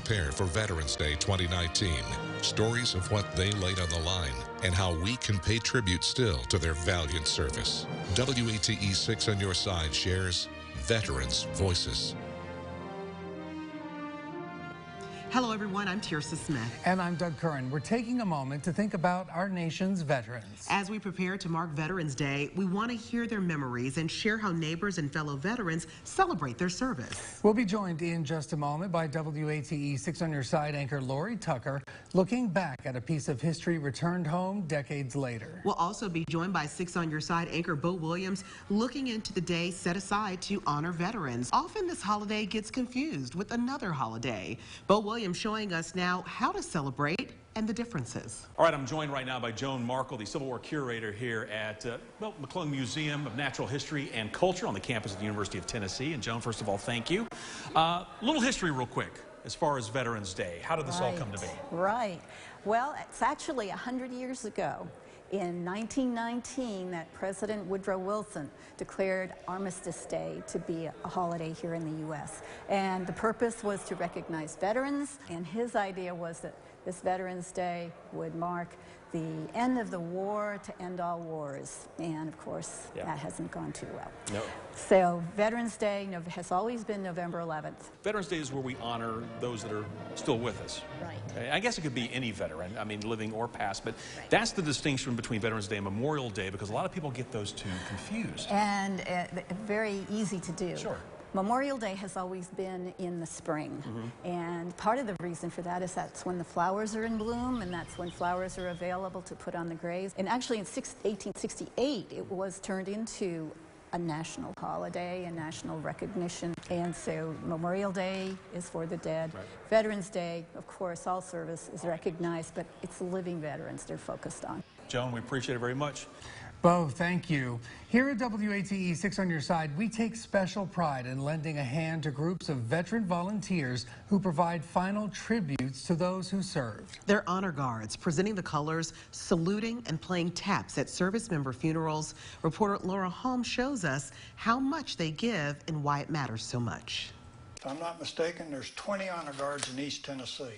prepare for Veterans Day 2019. Stories of what they laid on the line and how we can pay tribute still to their valiant service. WATE 6 on Your Side shares Veterans' Voices. Hello, everyone. I'm Tirsa Smith. And I'm Doug Curran. We're taking a moment to think about our nation's veterans. As we prepare to mark Veterans Day, we want to hear their memories and share how neighbors and fellow veterans celebrate their service. We'll be joined in just a moment by WATE 6 on Your Side anchor Laurie Tucker, looking back at a piece of history returned home decades later. We'll also be joined by 6 on Your Side anchor Bo Williams, looking into the day set aside to honor veterans. Often this holiday gets confused with another holiday. Bo Williams showing us now how to celebrate and the differences. All right, I'm joined right now by Joan Markle, the Civil War curator here at McClung Museum of Natural History and Culture on the campus of the University of Tennessee. And Joan, first of all, thank you. Little history real quick as far as Veterans Day. How did this all come to be? Right. Well, it's actually 100 years ago. In 1919, that President Woodrow Wilson declared Armistice Day to be a holiday here in the U.S. And the purpose was to recognize veterans, and his idea was that this Veterans Day would mark the end of the war to end all wars. And of course, that hasn't gone too well. No. So Veterans Day has always been November 11th. Veterans Day is where we honor those that are still with us. Right. Okay? I guess it could be any veteran, I mean, living or past, but that's the distinction between Veterans Day and Memorial Day, because a lot of people get those two confused. And very easy to do. Sure. Memorial Day has always been in the spring, and part of the reason for that is that's when the flowers are in bloom, and that's when flowers are available to put on the graves. And actually in 1868, it was turned into a national holiday, a national recognition. And so Memorial Day is for the dead. Right. Veterans Day, of course, all service is recognized, but it's the living veterans they're focused on. Joan, we appreciate it very much. Bo, thank you. Here at WATE 6 on Your Side, we take special pride in lending a hand to groups of veteran volunteers who provide final tributes to those who served. They're honor guards, presenting the colors, saluting, and playing taps at service member funerals. Reporter Laura Holmes shows us how much they give and why it matters so much. If I'm not mistaken, there's 20 honor guards in East Tennessee.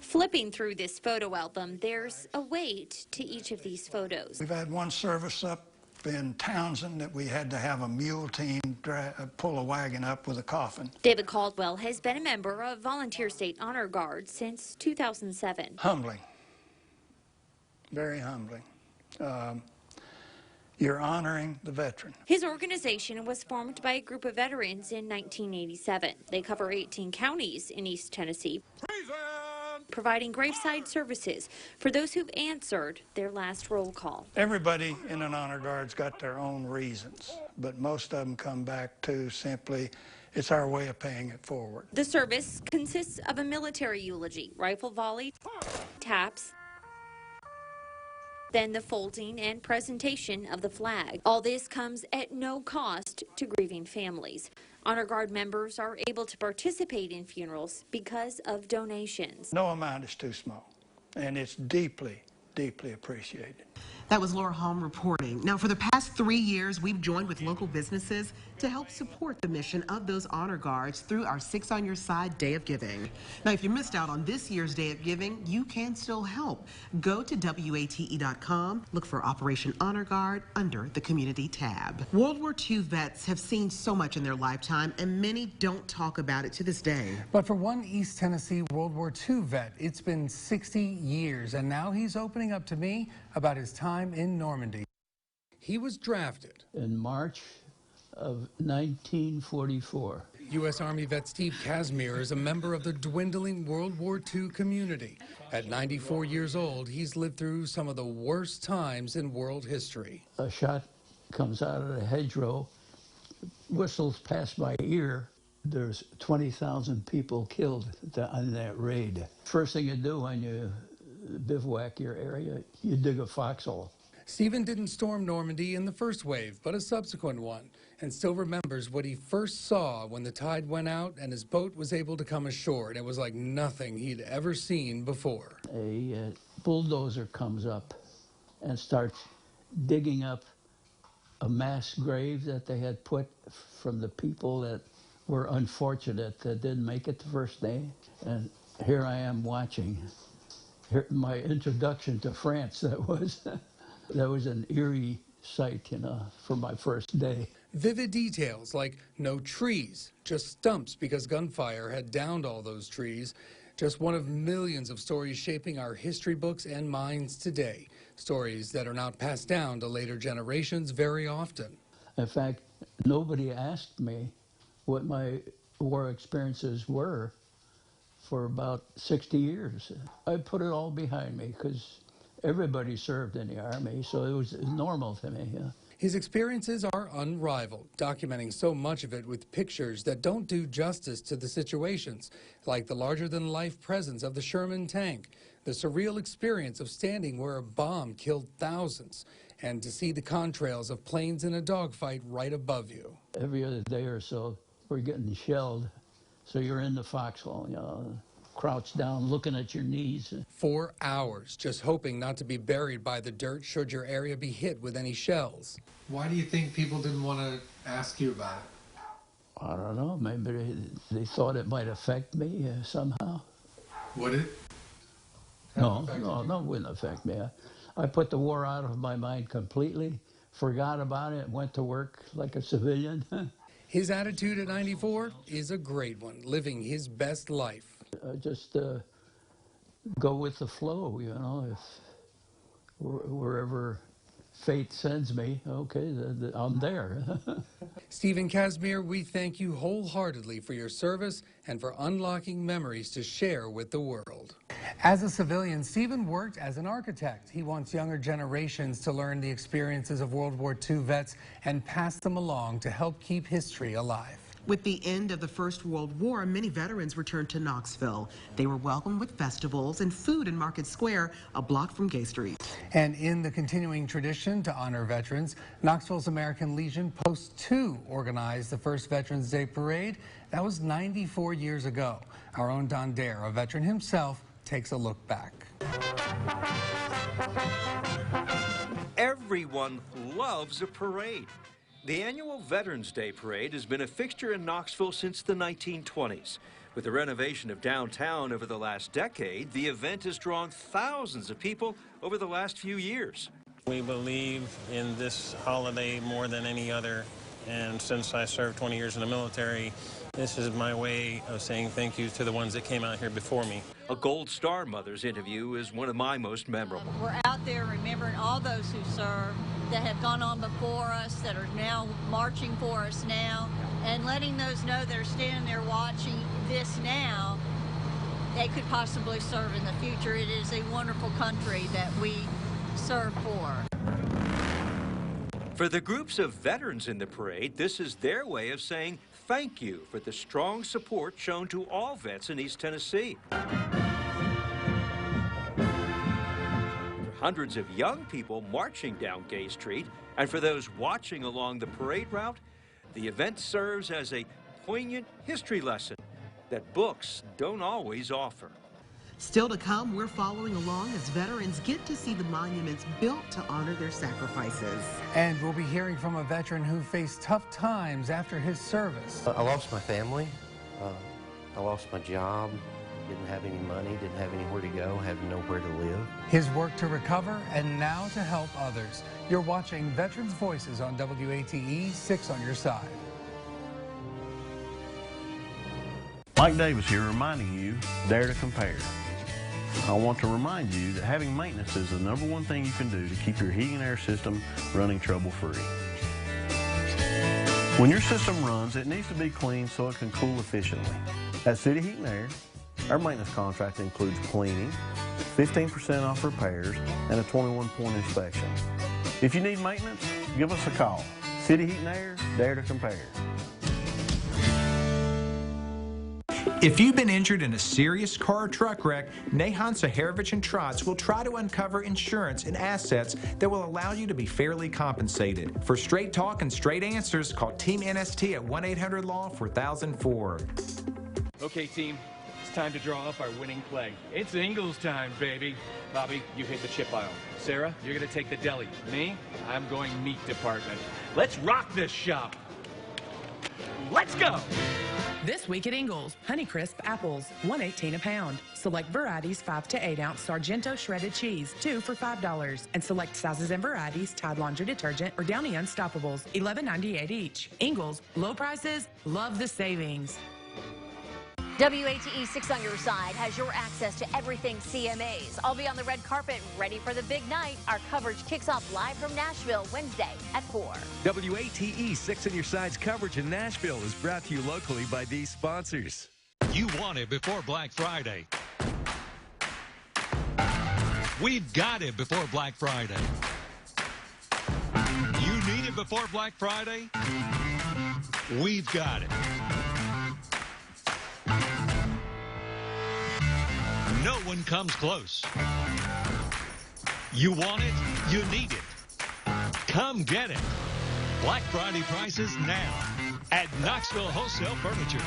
Flipping through this photo album, there's a weight to each of these photos. We've had one service up in Townsend that we had to have a mule team pull a wagon up with a coffin. David Caldwell has been a member of Volunteer State Honor Guard since 2007. Humbling. Very humbling. You're honoring the veteran. His organization was formed by a group of veterans in 1987. They cover 18 counties in East Tennessee, providing graveside services for those who've answered their last roll call. Everybody in an honor guard's got their own reasons, but most of them come back to simply, it's our way of paying it forward. The service consists of a military eulogy, rifle volley, taps, then the folding and presentation of the flag. All this comes at no cost to grieving families. Honor Guard members are able to participate in funerals because of donations. No amount is too small, and it's deeply, deeply appreciated. That was Laura Holm reporting. Now, for the past 3 years, we've joined with local businesses to help support the mission of those honor guards through our 6 on Your Side Day of Giving. Now, if you missed out on this year's Day of Giving, you can still help. Go to WATE.com, look for Operation Honor Guard under the Community tab. World War II vets have seen so much in their lifetime, and many don't talk about it to this day. But for one East Tennessee World War II vet, it's been 60 years, and now he's opening up to me about his time in Normandy. He was drafted in March of 1944. U.S. Army vet Steve Kazmir is a member of the dwindling World War II community. At 94 years old, he's lived through some of the worst times in world history. A shot comes out of the hedgerow, whistles past my ear. There's 20,000 people killed on that raid. First thing you do when you bivouac your area, you dig a foxhole. Stephen didn't storm Normandy in the first wave, but a subsequent one, and still remembers what he first saw when the tide went out and his boat was able to come ashore, and it was like nothing he'd ever seen before. A bulldozer comes up and starts digging up a mass grave that they had put from the people that were unfortunate that didn't make it the first day. And here I am watching. Here, my introduction to France, that was an eerie sight, you know, for my first day. Vivid details like no trees, just stumps because gunfire had downed all those trees. Just one of millions of stories shaping our history books and minds today. Stories that are not passed down to later generations very often. In fact, nobody asked me what my war experiences were for about 60 years. I put it all behind me because everybody served in the Army, so it was normal to me. Yeah. His experiences are unrivaled, documenting so much of it with pictures that don't do justice to the situations, like the larger-than-life presence of the Sherman tank, the surreal experience of standing where a bomb killed thousands, and to see the contrails of planes in a dogfight right above you. Every other day or so, we're getting shelled, so you're in the foxhole, you know, crouched down, looking at your knees. 4 hours, just hoping not to be buried by the dirt should your area be hit with any shells. Why do you think people didn't want to ask you about it? I don't know, maybe they thought it might affect me somehow. Would it? No, it wouldn't affect me. I put the war out of my mind completely, forgot about it, went to work like a civilian. His attitude at 94 is a great one, living his best life. Just go with the flow, you know. If wherever fate sends me, okay, I'm there. Stephen Kazmir, we thank you wholeheartedly for your service and for unlocking memories to share with the world. As a civilian, Stephen worked as an architect. He wants younger generations to learn the experiences of World War II vets and pass them along to help keep history alive. With the end of the First World War, many veterans returned to Knoxville. They were welcomed with festivals and food in Market Square, a block from Gay Street. And in the continuing tradition to honor veterans, Knoxville's American Legion Post 2 organized the first Veterans Day Parade. That was 94 years ago. Our own Don Dare, a veteran himself, takes a look back. Everyone loves a parade. The annual Veterans Day Parade has been a fixture in Knoxville since the 1920s. With the renovation of downtown over the last decade, the event has drawn thousands of people over the last few years. We believe in this holiday more than any other, and since I served 20 years in the military, this is my way of saying thank you to the ones that came out here before me. A Gold Star Mother's interview is one of my most memorable. We're out there remembering all those who served, that have gone on before us, that are now marching for us now, and letting those know that are standing there watching this now, they could possibly serve in the future. It is a wonderful country that we serve for. For the groups of veterans in the parade, this is their way of saying thank you for the strong support shown to all vets in East Tennessee. Hundreds of young people marching down Gay Street, and for those watching along the parade route, the event serves as a poignant history lesson that books don't always offer. Still to come, we're following along as veterans get to see the monuments built to honor their sacrifices. And we'll be hearing from a veteran who faced tough times after his service. I lost my family. I lost my job. Didn't have any money, didn't have anywhere to go, had nowhere to live. His work to recover and now to help others. You're watching Veterans Voices on WATE, 6 on your side. Mike Davis here reminding you, dare to compare. I want to remind you that having maintenance is the #1 thing you can do to keep your heating and air system running trouble-free. When your system runs, it needs to be cleaned so it can cool efficiently. At City Heat and Air, our maintenance contract includes cleaning, 15% off repairs, and a 21-point inspection. If you need maintenance, give us a call. City Heat and Air, dare to compare. If you've been injured in a serious car or truck wreck, Nahon Saharovich and Trotz will try to uncover insurance and assets that will allow you to be fairly compensated. For straight talk and straight answers, call Team NST at 1-800-LAW-4004. Okay, team. It's time to draw up our winning play. It's Ingles time, baby. Bobby, you hit the chip aisle. Sarah, you're going to take the deli. Me, I'm going meat department. Let's rock this shop. Let's go! This week at Ingles, Honeycrisp apples, $1.18 a pound. Select varieties 5 to 8 ounce Sargento shredded cheese, 2 for $5. And select sizes and varieties Tide laundry detergent or Downy Unstoppables, $11.98 each. Ingles, low prices, love the savings. WATE 6 on your side has your access to everything CMAs. I'll be on the red carpet ready for the big night. Our coverage kicks off live from Nashville Wednesday at 4. WATE 6 on your side's coverage in Nashville is brought to you locally by these sponsors. You want it before Black Friday. We've got it before Black Friday. You need it before Black Friday? We've got it. No one comes close. You want it, you need it. Come get it. Black Friday prices now at Knoxville Wholesale Furniture.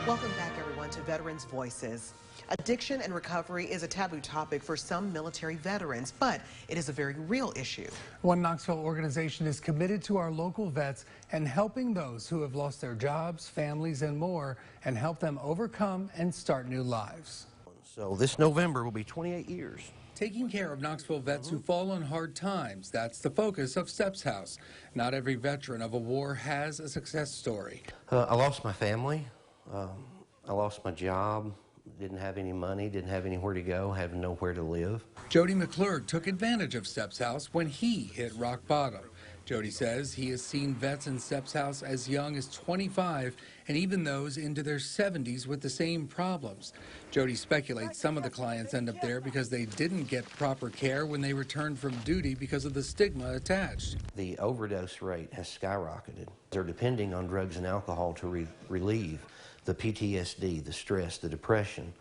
Welcome back, everyone, to Veterans Voices. Addiction and recovery is a taboo topic for some military veterans, but it is a very real issue. One Knoxville organization is committed to our local vets and helping those who have lost their jobs, families, and more, and help them overcome and start new lives. So this November will be 28 years. Taking care of Knoxville vets who fall on hard times, that's the focus of Steps House. Not every veteran of a war has a success story. I lost my family. I lost my job. Didn't have any money, didn't have anywhere to go, had nowhere to live. Jody McClurg took advantage of Steps House when he hit rock bottom. Jody says he has seen vets in Steps House as young as 25 and even those into their 70s with the same problems. Jody speculates some of the clients end up there because they didn't get proper care when they returned from duty because of the stigma attached. The overdose rate has skyrocketed. They're depending on drugs and alcohol to relieve the PTSD, the stress, the depression,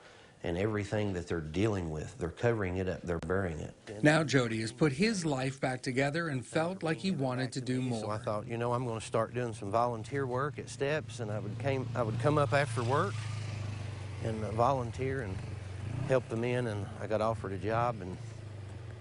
and everything that they're dealing with. They're covering it up, they're burying it. Now Jody has put his life back together and felt like he wanted to do more. So I thought, you know, I'm going to start doing some volunteer work at Steps, and I would come up after work and volunteer and help them in, and I got offered a job, and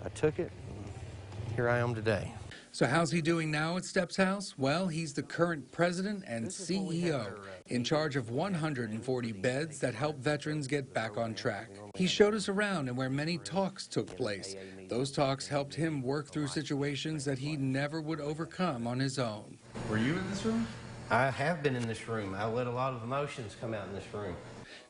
I took it, and here I am today. So how's he doing now at Steps House? Well, he's the current president and CEO, in charge of 140 beds that help veterans get back on track. He showed us around and where many talks took place. Those talks helped him work through situations that he never would overcome on his own. Were you in this room? I have been in this room. I let a lot of emotions come out in this room.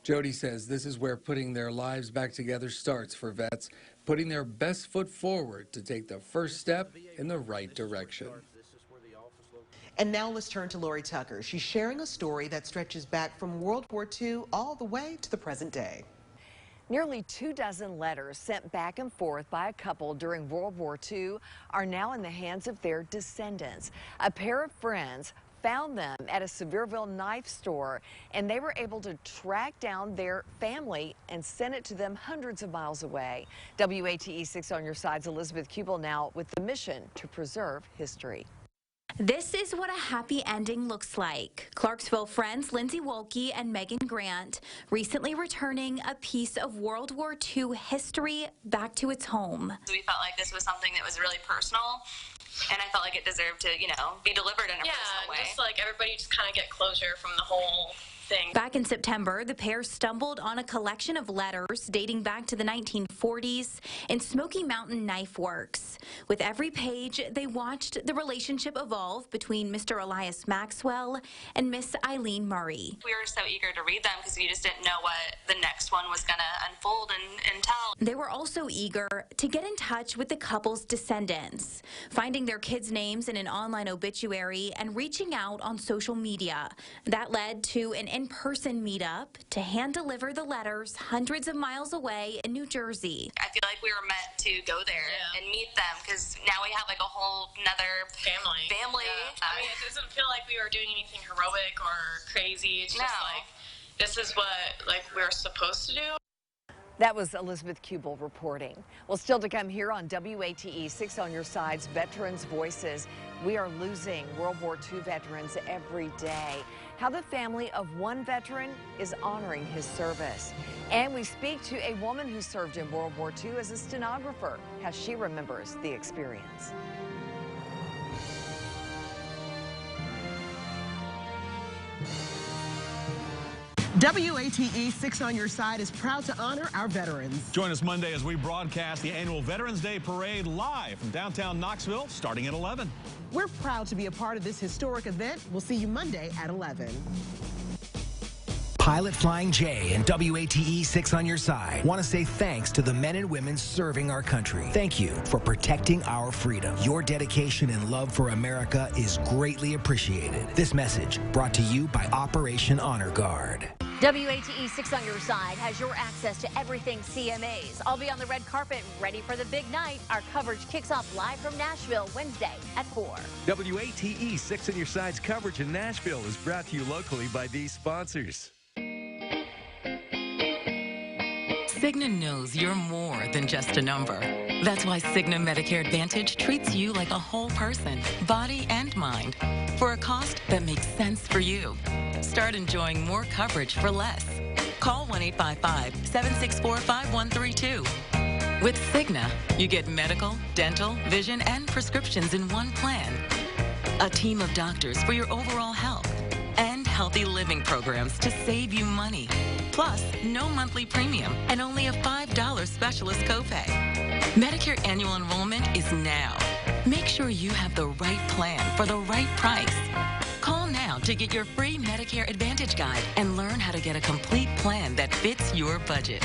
Jody says this is where putting their lives back together starts for vets, putting their best foot forward to take the first step in the right direction. And now let's turn to Laurie Tucker. She's sharing a story that stretches back from World War II all the way to the present day. Nearly 24 letters sent back and forth by a couple during World War II are now in the hands of their descendants. A pair of friends found them at a Sevierville knife store, and they were able to track down their family and send it to them hundreds of miles away. WATE 6 on your side's Elizabeth Kubel now with the mission to preserve history. This is what a happy ending looks like. Clarksville friends Lindsay Wolke and Megan Grant recently returning a piece of World War II history back to its home. We felt like this was something that was really personal, and I felt like it deserved to, you know, be delivered in a personal way. Yeah, just like everybody just kind of get closure from the whole thing. Back in September, the pair stumbled on a collection of letters dating back to the 1940s in Smoky Mountain Knife Works. With every page, they watched the relationship evolve between Mr. Elias Maxwell and Miss Eileen Murray. We were so eager to read them because we just didn't know what the next one was going to unfold and tell. They were also eager to get in touch with the couple's descendants, finding their kids' names in an online obituary and reaching out on social media. That led to an in-person meetup to hand-deliver the letters hundreds of miles away in New Jersey. I feel like we were meant to go there and meet them because now we have like a whole nother family. Yeah. I mean, it doesn't feel like we were doing anything heroic or crazy. It's just like, this is what like we're supposed to do. That was Elizabeth Kubel reporting. Well, still to come here on WATE 6 on Your Side's Veterans Voices. We are losing World War II veterans every day. How the family of one veteran is honoring his service. And we speak to a woman who served in World War II as a stenographer, how she remembers the experience. WATE 6 on Your Side is proud to honor our veterans. Join us Monday as we broadcast the annual Veterans Day Parade live from downtown Knoxville starting at 11. We're proud to be a part of this historic event. We'll see you Monday at 11. Pilot Flying J and WATE 6 on Your Side want to say thanks to the men and women serving our country. Thank you for protecting our freedom. Your dedication and love for America is greatly appreciated. This message brought to you by Operation Honor Guard. WATE 6 on Your Side has your access to everything CMAs. I'll be on the red carpet ready for the big night. Our coverage kicks off live from Nashville Wednesday at 4. WATE 6 on Your Side's coverage in Nashville is brought to you locally by these sponsors. Cigna knows you're more than just a number. That's why Cigna Medicare Advantage treats you like a whole person, body and mind, for a cost that makes sense for you. Start enjoying more coverage for less. Call 1-855-764-5132. With Cigna, you get medical, dental, vision, and prescriptions in one plan. A team of doctors for your overall health, and healthy living programs to save you money. Plus, no monthly premium and only a $5 specialist copay. Medicare annual enrollment is now. Make sure you have the right plan for the right price. Call now to get your free Medicare Advantage guide and learn how to get a complete plan that fits your budget.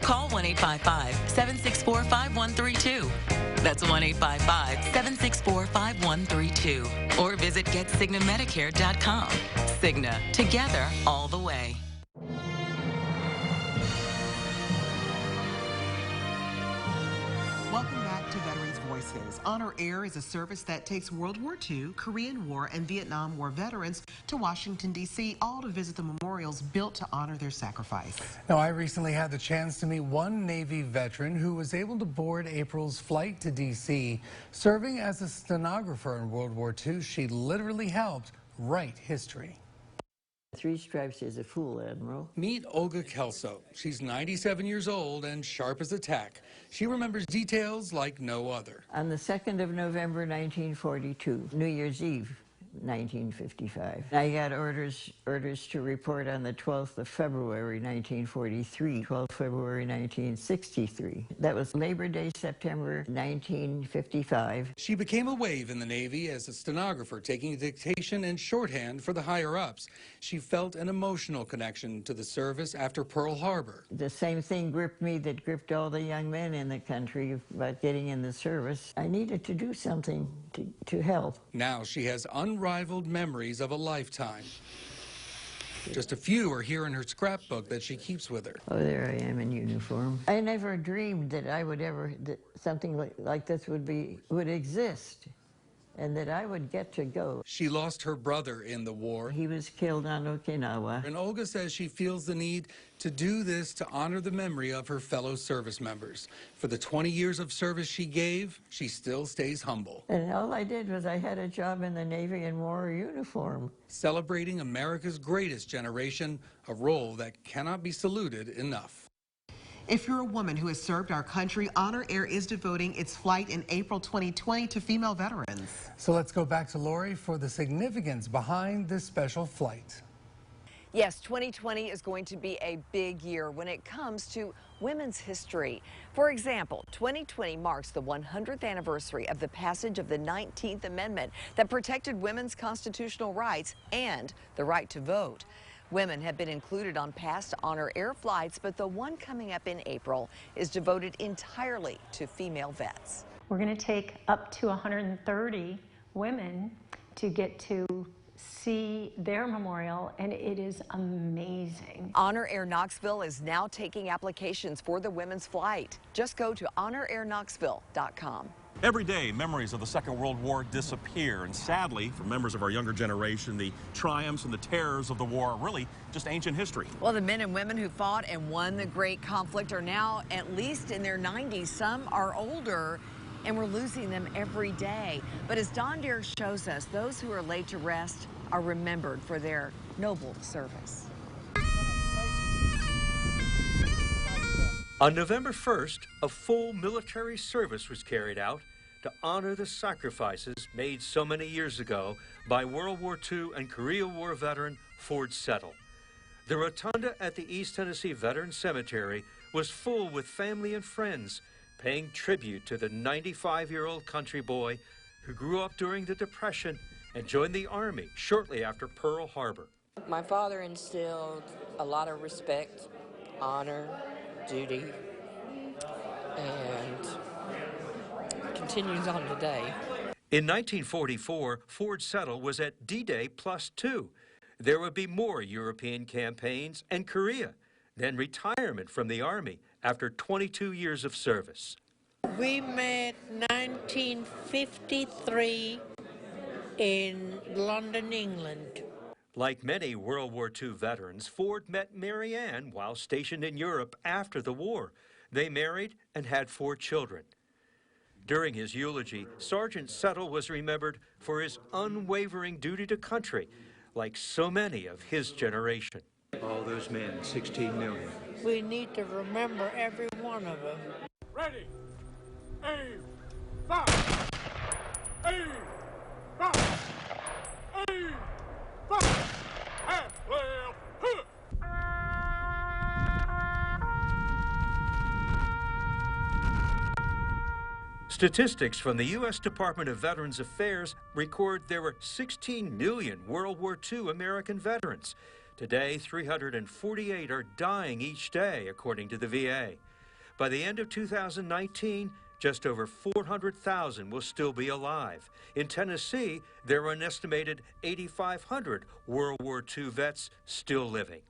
Call 1-855-764-5132. That's 1-855-764-5132. Or visit GetCignaMedicare.com. Cigna, together all the way. Welcome back to Veterans Voices. Honor Air is a service that takes World War II, Korean War, and Vietnam War veterans to Washington, D.C., all to visit the memorials built to honor their sacrifice. Now, I recently had the chance to meet one Navy veteran who was able to board April's flight to D.C. Serving as a stenographer in World War II, she literally helped write history. 3 stripes is a fool, Admiral. Meet Olga Kelso. She's 97 years old and sharp as a tack. She remembers details like no other. On the 2nd of November, 1942, New Year's Eve, 1955. I got orders to report on the 12th of February, 1943, 12th February, 1963. That was Labor Day, September, 1955. She became a wave in the Navy as a stenographer, taking dictation and shorthand for the higher-ups. She felt an emotional connection to the service after Pearl Harbor. The same thing gripped me that gripped all the young men in the country about getting in the service. I needed to do something to help. Now she has unrivaled memories of a lifetime. Just a few are here in her scrapbook that she keeps with her. Oh, there I am in uniform. I never dreamed that I would ever, that something like this would exist, and that I would get to go. She lost her brother in the war. He was killed on Okinawa. And Olga says she feels the need to do this to honor the memory of her fellow service members. For the 20 years of service she gave, she still stays humble. And all I did was I had a job in the Navy and wore a uniform. Celebrating America's greatest generation, a role that cannot be saluted enough. If you're a woman who has served our country, Honor Air is devoting its flight in April 2020 to female veterans. So let's go back to Laurie for the significance behind this special flight. Yes, 2020 is going to be a big year when it comes to women's history. For example, 2020 marks the 100th anniversary of the passage of the 19th Amendment that protected women's constitutional rights and the right to vote. Women have been included on past Honor Air flights, but the one coming up in April is devoted entirely to female vets. We're going to take up to 130 women to get to see their memorial, and it is amazing. Honor Air Knoxville is now taking applications for the women's flight. Just go to honorairknoxville.com. Every day, memories of the Second World War disappear, and sadly, for members of our younger generation, the triumphs and the terrors of the war are really just ancient history. Well, the men and women who fought and won the great conflict are now at least in their 90s. Some are older, and we're losing them every day. But as Don Deere shows us, those who are laid to rest are remembered for their noble service. On November 1st, a full military service was carried out to honor the sacrifices made so many years ago by World War II and Korea War veteran Ford Settle. The rotunda at the East Tennessee Veterans Cemetery was full with family and friends, paying tribute to the 95-year-old country boy who grew up during the Depression and joined the Army shortly after Pearl Harbor. My father instilled a lot of respect, honor, duty, and continues on today. In 1944, Ford Settle was at D-Day +2. There would be more European campaigns and Korea, then retirement from the Army after 22 years of service. We met 1953 in London, England. Like many World War II veterans, Ford met Mary Ann while stationed in Europe after the war. They married and had 4 children. During his eulogy, Sergeant Settle was remembered for his unwavering duty to country, like so many of his generation. All those men, 16 million. We need to remember every one of them. Ready, aim, fire! Aim, fire! Aim, fire! Half-well, hook! Statistics from the U.S. Department of Veterans Affairs record there were 16 million World War II American veterans. Today, 348 are dying each day, according to the VA. By the end of 2019, just over 400,000 will still be alive. In Tennessee, there are an estimated 8,500 World War II vets still living.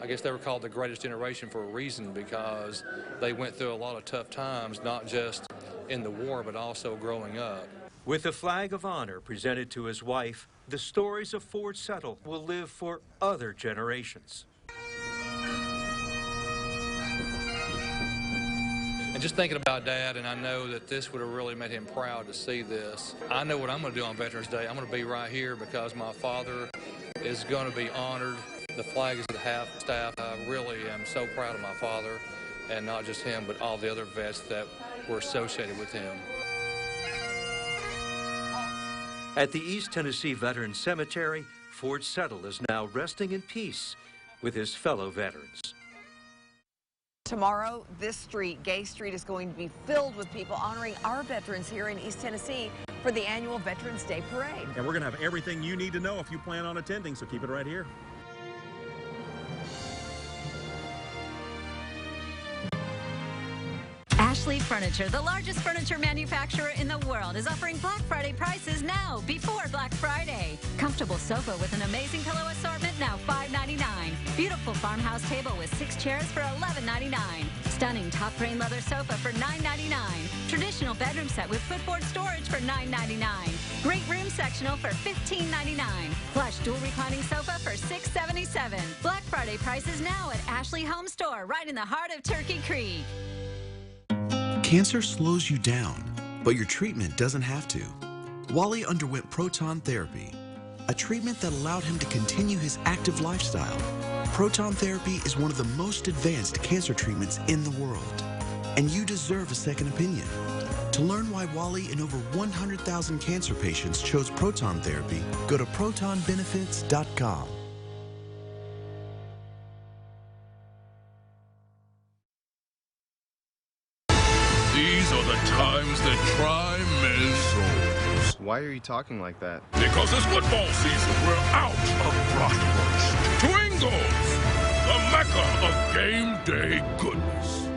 I guess they were called the greatest generation for a reason, because they went through a lot of tough times, not just in the war, but also growing up. With the flag of honor presented to his wife, the stories of Ford Settle will live for other generations. And just thinking about Dad, and I know that this would have really made him proud to see this. I know what I'm going to do on Veterans Day. I'm going to be right here because my father is going to be honored. The flag is at half staff. I really am so proud of my father, and not just him, but all the other vets that were associated with him. At the East Tennessee Veterans Cemetery, Ford Settle is now resting in peace with his fellow veterans. Tomorrow, this street, Gay Street, is going to be filled with people honoring our veterans here in East Tennessee for the annual Veterans Day Parade. And we're going to have everything you need to know if you plan on attending, so keep it right here. Ashley Furniture, the largest furniture manufacturer in the world, is offering Black Friday prices now, before Black Friday. Comfortable sofa with an amazing pillow assortment, now $5.99. Beautiful farmhouse table with 6 chairs for $11.99. Stunning top grain leather sofa for $9.99. Traditional bedroom set with footboard storage for $9.99. Great room sectional for $15.99. Plush dual reclining sofa for $6.77. Black Friday prices now at Ashley Home Store, right in the heart of Turkey Creek. Cancer slows you down, but your treatment doesn't have to. Wally underwent proton therapy, a treatment that allowed him to continue his active lifestyle. Proton therapy is one of the most advanced cancer treatments in the world, and you deserve a second opinion. To learn why Wally and over 100,000 cancer patients chose proton therapy, go to protonbenefits.com. These are the times that try men's souls. Why are you talking like that? Because it's football season. We're out of bratwurst. To Ingles, the mecca of game day goodness.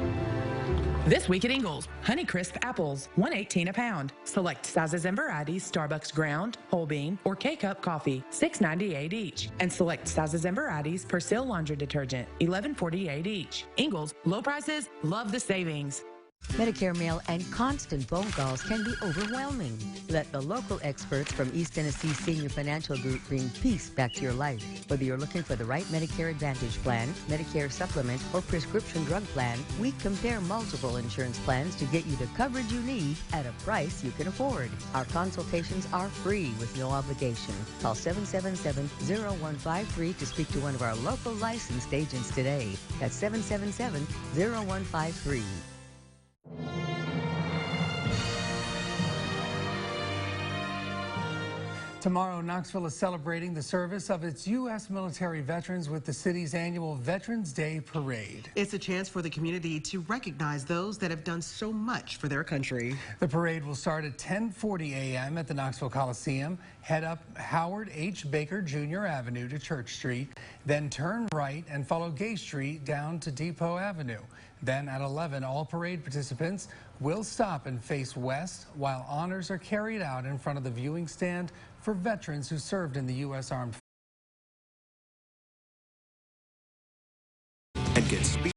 This week at Ingles, Honeycrisp apples, $1.18 a pound. Select sizes and varieties: Starbucks ground, whole bean, or K-Cup coffee, $6.98 each. And select sizes and varieties: Persil laundry detergent, $11.48 each. Ingles, low prices, love the savings. Medicare mail and constant phone calls can be overwhelming. Let the local experts from East Tennessee Senior Financial Group bring peace back to your life. Whether you're looking for the right Medicare Advantage plan, Medicare supplement, or prescription drug plan, we compare multiple insurance plans to get you the coverage you need at a price you can afford. Our consultations are free with no obligation. Call 777-0153 to speak to one of our local licensed agents today. That's 777-0153. Tomorrow, Knoxville is celebrating the service of its U.S. military veterans with the city's annual Veterans Day Parade. It's a chance for the community to recognize those that have done so much for their country. The parade will start at 10:40 a.m. at the Knoxville Coliseum, head up Howard H. Baker Jr. Avenue to Church Street, then turn right and follow Gay Street down to Depot Avenue. Then at 11, all parade participants will stop and face west while honors are carried out in front of the viewing stand for veterans who served in the U.S. Armed Forces. And get speed.